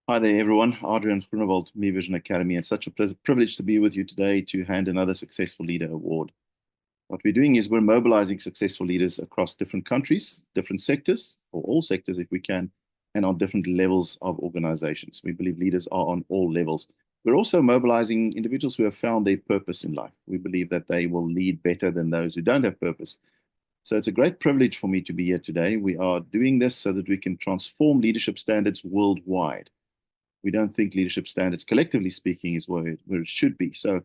Hi there, everyone. Adrian Groenewald, Meyer Vision Academy. It's such a privilege to be with you today to hand another Successful Leader Award. What we're doing is we're mobilizing successful leaders across different countries, different sectors, or all sectors if we can, and on different levels of organizations. We believe leaders are on all levels. We're also mobilizing individuals who have found their purpose in life. We believe that they will lead better than those who don't have purpose. So it's a great privilege for me to be here today. We are doing this so that we can transform leadership standards worldwide. We don't think leadership standards, collectively speaking, is where it should be. So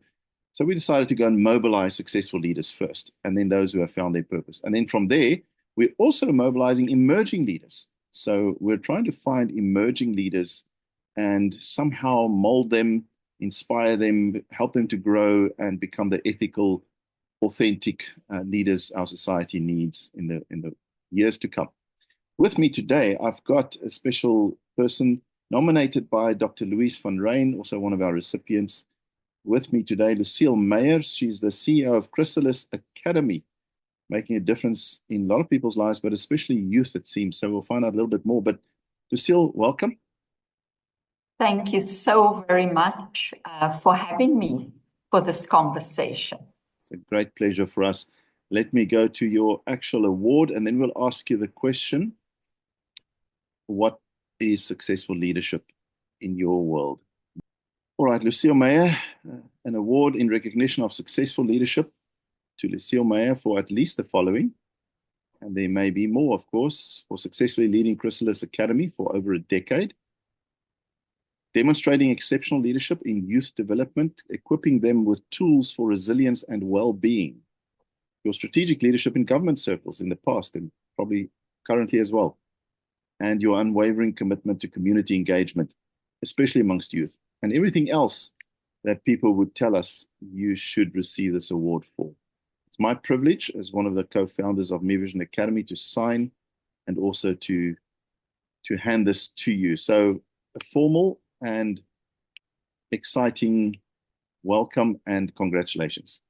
we decided to go and mobilize successful leaders first, and then those who have found their purpose. And then from there, we're also mobilizing emerging leaders. So we're trying to find emerging leaders and somehow mold them, inspire them, help them to grow and become the ethical, authentic leaders our society needs in the years to come. With me today, I've got a special person nominated by Dr. Louise van Rijn, also one of our recipients. With me today, Lucille Meyer. She's the CEO of Chrysalis Academy, making a difference in a lot of people's lives, but especially youth, it seems. So we'll find out a little bit more. But Lucille, welcome. Thank you so very much for having me for this conversation. It's a great pleasure for us. Let me go to your actual award, and then we'll ask you the question, what is successful leadership in your world? All right, Lucille Meyer, an award in recognition of successful leadership to Lucille Meyer for at least the following, and there may be more, of course, for successfully leading Chrysalis Academy for over a decade, demonstrating exceptional leadership in youth development, equipping them with tools for resilience and well-being, your strategic leadership in government circles in the past and probably currently as well, and your unwavering commitment to community engagement, especially amongst youth, and everything else that people would tell us you should receive this award for. It's my privilege as one of the co-founders of Meyer Vision Academy to sign and also to hand this to you. So a formal and exciting welcome and congratulations.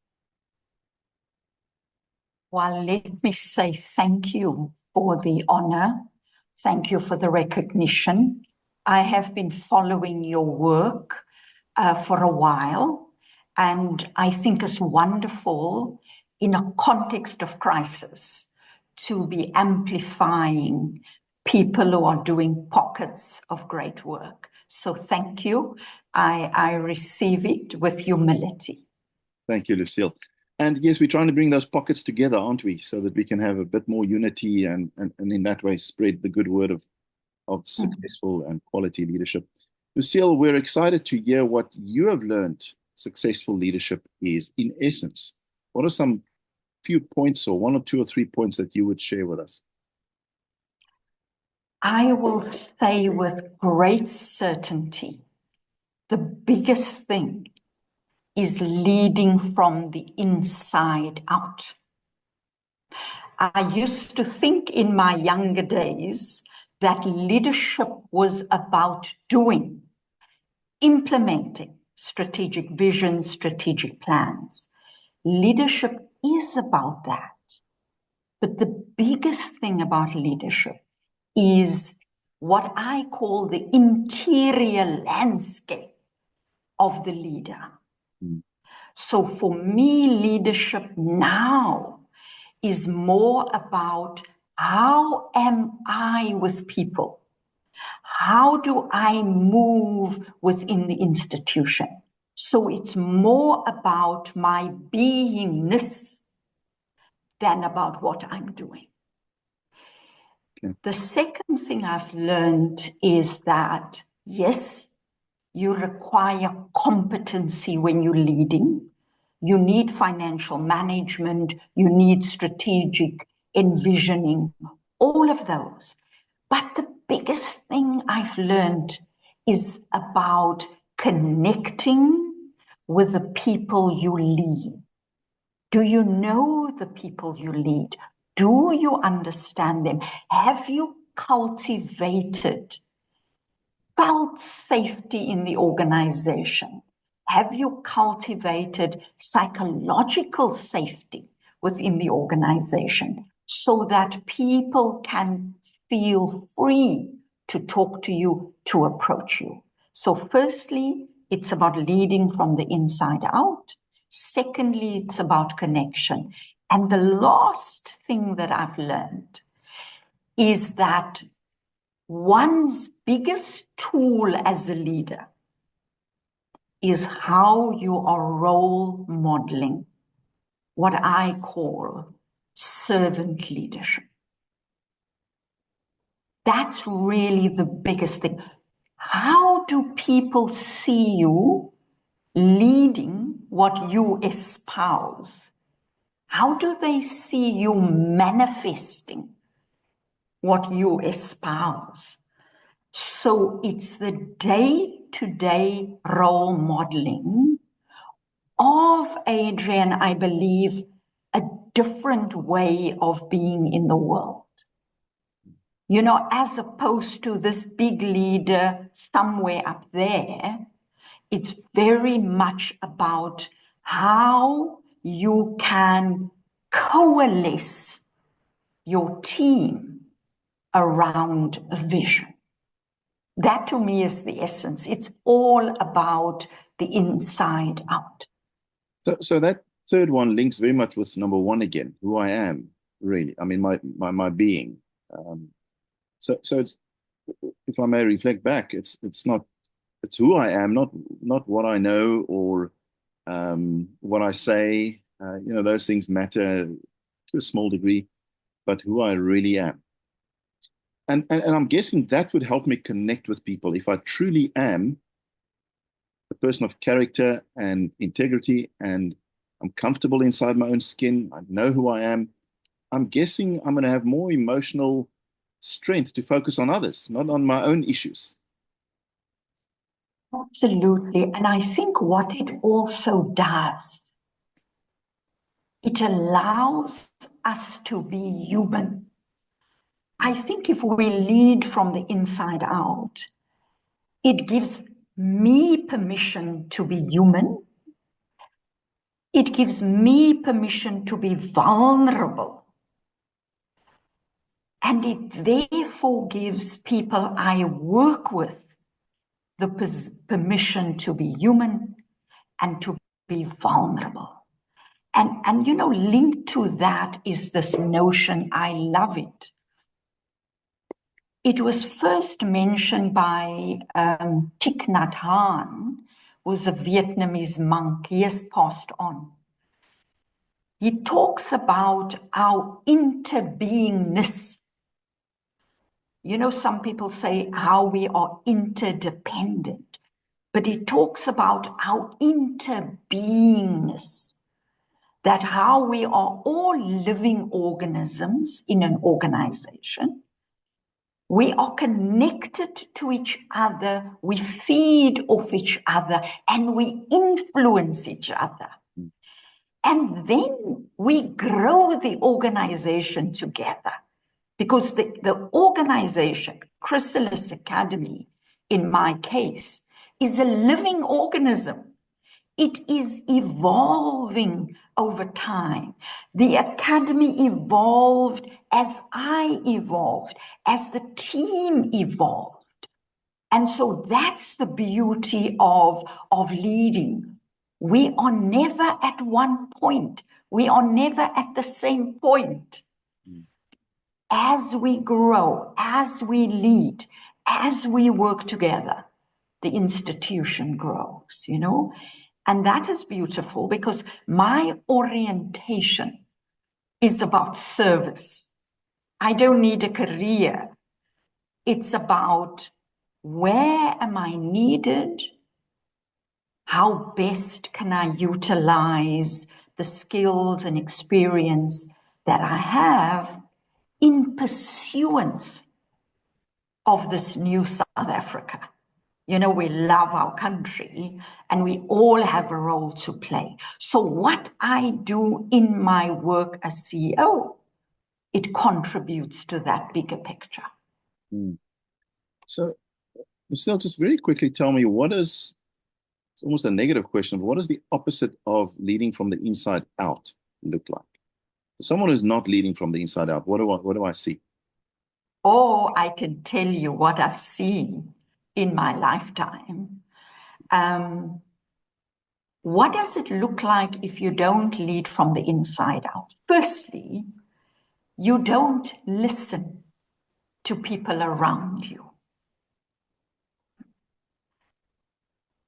Well, let me say thank you for the honor. Thank you for the recognition. I have been following your work for a while, and I think it's wonderful in a context of crisis to be amplifying people who are doing pockets of great work. So thank you. I receive it with humility. Thank you, Lucille. And yes, we're trying to bring those pockets together, aren't we? So that we can have a bit more unity and in that way spread the good word of successful and quality leadership. Lucille, we're excited to hear what you have learned successful leadership is in essence. What are some few points or one or two or three points that you would share with us? I will say with great certainty, the biggest thing is leading from the inside out. I used to think in my younger days that leadership was about doing, implementing strategic vision, strategic plans. Leadership is about that. But the biggest thing about leadership is what I call the interior landscape of the leader. So for me, leadership now is more about how am I with people? How do I move within the institution? So it's more about my beingness than about what I'm doing. Okay. The second thing I've learned is that, yes, you require competency when you're leading. You need financial management. You need strategic envisioning, all of those. But the biggest thing I've learned is about connecting with the people you lead. Do you know the people you lead? Do you understand them? Have you felt safety in the organization? Have you cultivated psychological safety within the organization so that people can feel free to talk to you, to approach you. So firstly, it's about leading from the inside out. Secondly, it's about connection. And the last thing that I've learned is that one's biggest tool as a leader is how you are role modeling what I call servant leadership. That's really the biggest thing. How do people see you leading what you espouse? How do they see you manifesting what you espouse? So it's the day-to-day role modeling of, Adrian, I believe, a different way of being in the world. You know, as opposed to this big leader somewhere up there, it's very much about how you can coalesce your team around a vision. That to me is the essence. It's all about the inside out. So that third one links very much with number one again, who I am, really. I mean, my being. So it's, if I may reflect back, it's who I am, not what I know or what I say. You know, those things matter to a small degree, but who I really am. And I'm guessing that would help me connect with people if I truly am a person of character and integrity, and I'm comfortable inside my own skin. I know who I am. I'm guessing I'm going to have more emotional strength to focus on others, not on my own issues. Absolutely. And I think what it also does, it allows us to be human. I think if we lead from the inside out, it gives me permission to be human. It gives me permission to be vulnerable. And it therefore gives people I work with the permission to be human and to be vulnerable. And you know, linked to that is this notion, I love it. It was first mentioned by Thich Nhat Hanh, who was a Vietnamese monk. He has passed on. He talks about our interbeingness. You know, some people say how we are interdependent, but he talks about our interbeingness, that how we are all living organisms in an organization. We are connected to each other, we feed off each other, and we influence each other. And then we grow the organization together, because the organization, Chrysalis Academy, in my case, is a living organism. It is evolving over time. The academy evolved as I evolved, as the team evolved. And so that's the beauty of leading. We are never at one point. We are never at the same point. As we grow, as we lead, as we work together, the institution grows, you know? And that is beautiful, because my orientation is about service. I don't need a career. It's about where am I needed? How best can I utilize the skills and experience that I have in pursuance of this new South Africa? You know, we love our country and we all have a role to play. So what I do in my work as CEO, it contributes to that bigger picture. So, Lucille, just very quickly tell me, it's almost a negative question, but what does the opposite of leading from the inside out look like? Someone who's not leading from the inside out, what do I see? or I can tell you what I've seen in my lifetime. What does it look like if you don't lead from the inside out? Firstly, you don't listen to people around you.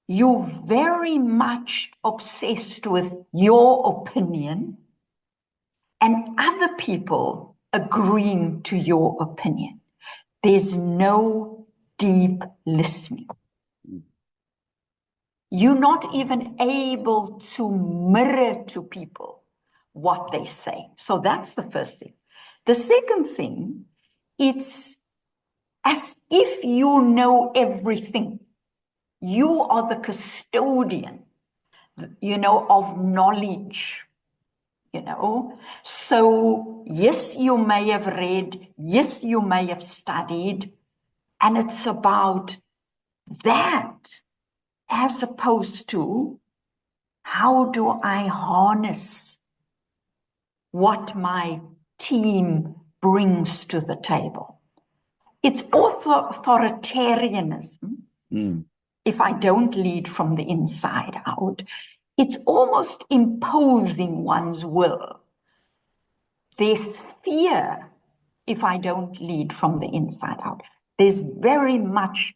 You're very much obsessed with your opinion and other people agreeing to your opinion. There's no deep listening. You're not even able to mirror to people what they say. So that's the first thing. The second thing, it's as if you know everything. You are the custodian, of knowledge, So yes, you may have read, yes, you may have studied, and it's about that as opposed to how do I harness what my team brings to the table? It's authoritarianism. If I don't lead from the inside out, it's almost imposing one's will. There's fear if I don't lead from the inside out. There's very much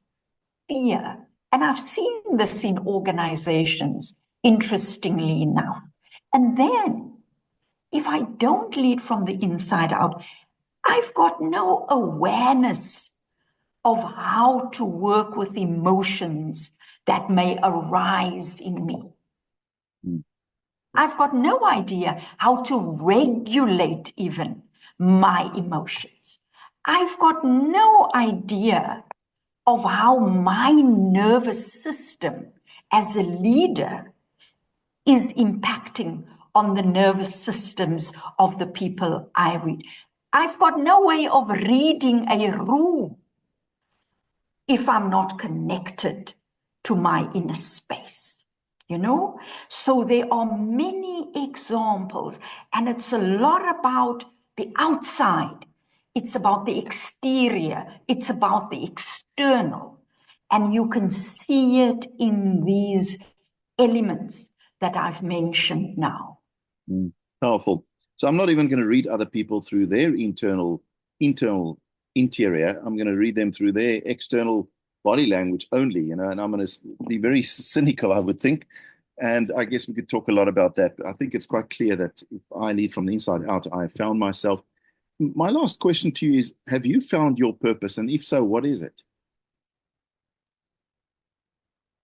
fear. And I've seen this in organizations, interestingly enough. And then, if I don't lead from the inside out, I've got no awareness of how to work with emotions that may arise in me. I've got no idea how to regulate even my emotions. I've got no idea of how my nervous system as a leader is impacting on the nervous systems of the people I read. I've got no way of reading a room if I'm not connected to my inner space. So there are many examples, and it's a lot about the outside. It's about the exterior. It's about the external. And you can see it in these elements that I've mentioned now. Powerful. So I'm not even going to read other people through their interior. I'm going to read them through their external body language only, and I'm going to be very cynical, I would think. And I guess we could talk a lot about that. But I think it's quite clear that if I lead from the inside out, I found myself. My last question to you is, have you found your purpose? And if so, what is it?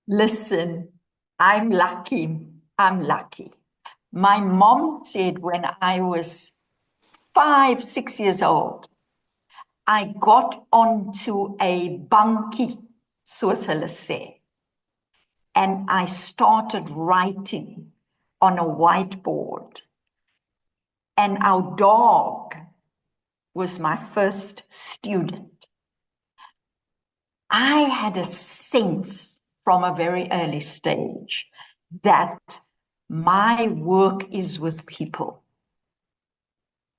Listen, I'm lucky. I'm lucky. My mom said when I was 5, 6 years old, I got onto a bunkie, soos hulle sê, and I started writing on a whiteboard. And our dog was my first student. I had a sense from a very early stage that my work is with people.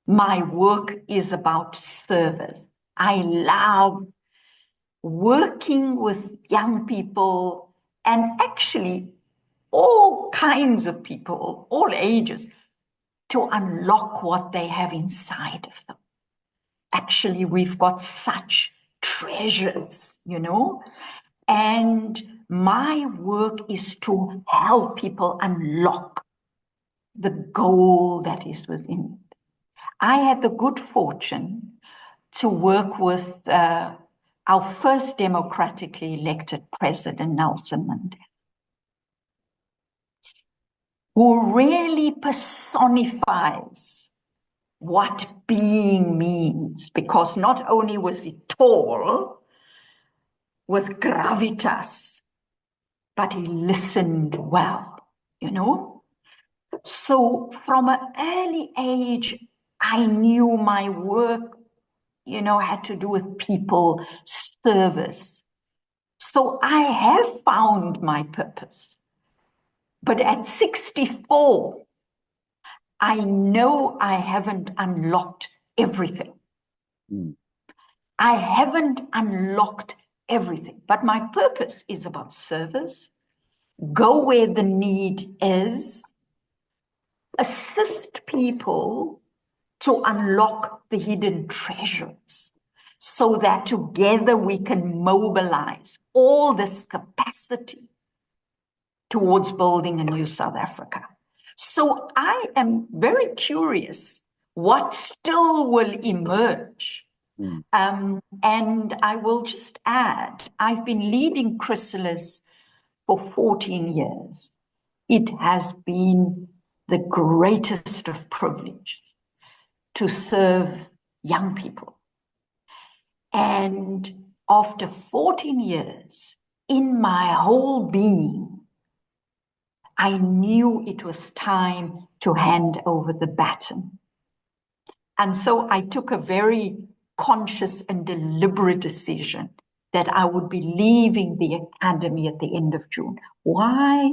My work is about service. I love working with young people and actually all kinds of people, all ages, to unlock what they have inside of them. Actually, we've got such treasures, and my work is to help people unlock the gold that is within. I had the good fortune to work with our first democratically elected president, Nelson Mandela, who really personifies what being means, because not only was he tall with gravitas, but he listened well, So from an early age, I knew my work, had to do with people, service. So I have found my purpose. But at 64, I know I haven't unlocked everything. I haven't unlocked everything, but my purpose is about service, go where the need is, assist people to unlock the hidden treasures so that together we can mobilize all this capacity towards building a new South Africa. So I am very curious what still will emerge. And I will just add, I've been leading Chrysalis for 14 years. It has been the greatest of privileges to serve young people. And after 14 years, in my whole being, I knew it was time to hand over the baton. And so I took a very conscious and deliberate decision that I would be leaving the academy at the end of June. Why?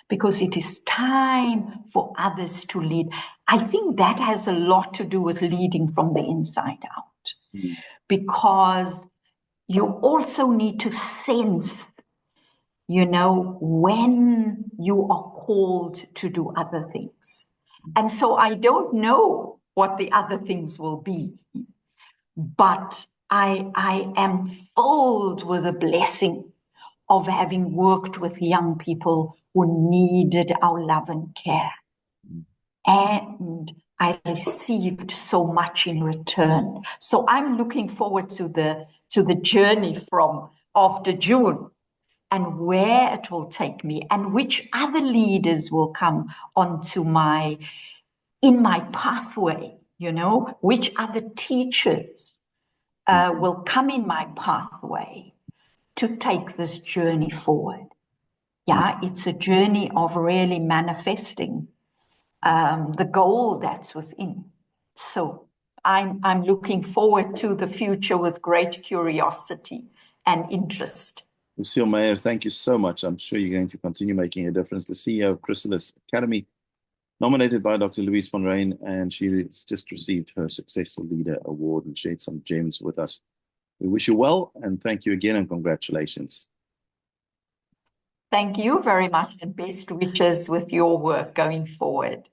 Because it is time for others to lead. I think that has a lot to do with leading from the inside out, because you also need to sense, when you are called to do other things. And so I don't know what the other things will be, but I am filled with a blessing of having worked with young people who needed our love and care. And I received so much in return. So I'm looking forward to the journey from after June and where it will take me and which other leaders will come onto in my pathway, which other teachers will come in my pathway to take this journey forward. Yeah, it's a journey of really manifesting the goal that's within. So I'm looking forward to the future with great curiosity and interest. Lucille Meyer, thank you so much. I'm sure you're going to continue making a difference. The CEO of Chrysalis Academy, nominated by Dr. Louise von Rijn, and she's just received her Successful Leader Award and shared some gems with us. We wish you well, and thank you again, and congratulations. Thank you very much, and best wishes with your work going forward.